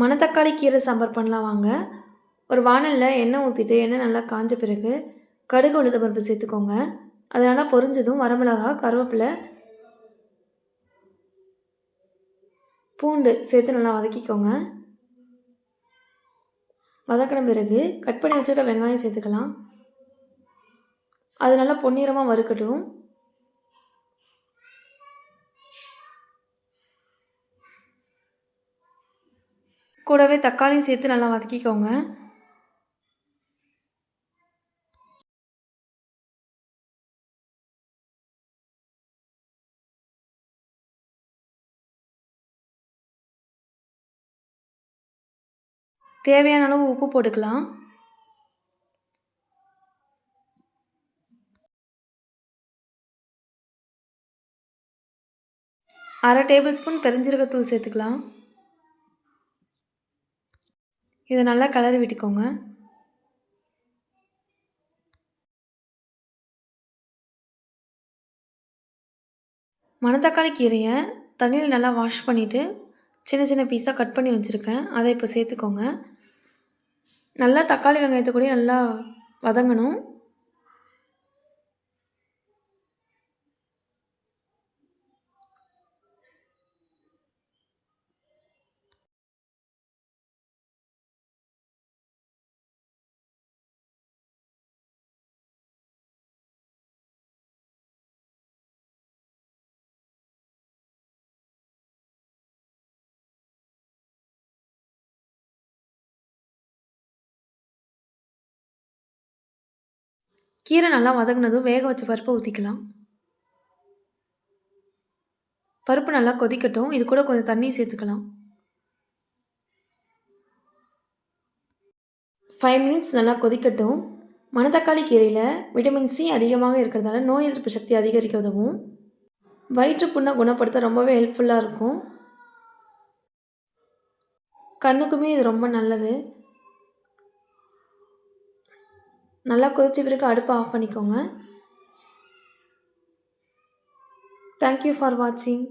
மணத்தக்காளி கீரை சாம்பார் பண்ணலாம் வாங்க. ஒரு வாணலில் எண்ணெய் ஊற்றிட்டு எண்ணெய் நல்லா காஞ்ச பிறகு கடுகு உளுத்தம் பருப்பு சேர்த்துக்கோங்க. அது நல்லா பொரிஞ்சதும் வரமிளகா, கருவேப்பிலை, பூண்டு சேர்த்து நல்லா வதக்கிக்கோங்க. வதக்கின பிறகு கட் பண்ணி வச்சுருக்க வெங்காயம் சேர்த்துக்கலாம். அது நல்லா பொன்னிறமாக வறுக்கட்டும். கூடவே தக்காளியும் சேர்த்து நல்லா வதக்கிக்கோங்க. தேவையான அளவு உப்பு போட்டுக்கலாம். அரை டேபிள் ஸ்பூன் பெருஞ்சீரகத்தூள் சேர்த்துக்கலாம். இதை நல்லா கிளறி விட்டுக்கோங்க. மணத்தக்காளி கீரையை தண்ணியில் நல்லா வாஷ் பண்ணிவிட்டு சின்ன சின்ன பீஸாக கட் பண்ணி வச்சுருக்கேன். அதை இப்போ சேர்த்துக்கோங்க. நல்லா தக்காளி வெங்காயத்தை கூட நல்லா வதங்கணும். கீரை நல்லா வதங்கினதும் வேக வச்ச பருப்பை ஊற்றிக்கலாம். பருப்பு நல்லா கொதிக்கட்டும். இது கூட கொஞ்சம் தண்ணி சேர்த்துக்கலாம். 5 மினிட்ஸ் நல்லா கொதிக்கட்டும். மணத்தக்காளி கீரையில் விட்டமின் சி அதிகமாக இருக்கிறதால நோய் எதிர்ப்பு சக்தி அதிகரிக்க உதவும். வயிற்றுப்புண்ணை குணப்படுத்த ரொம்பவே ஹெல்ப்ஃபுல்லாக இருக்கும். கண்ணுக்குமே இது ரொம்ப நல்லது. நல்லா கொதிச்ச பிறகு அடுப்பை ஆஃப் பண்ணிக்கோங்க. தேங்க்யூ ஃபார் வாட்சிங்.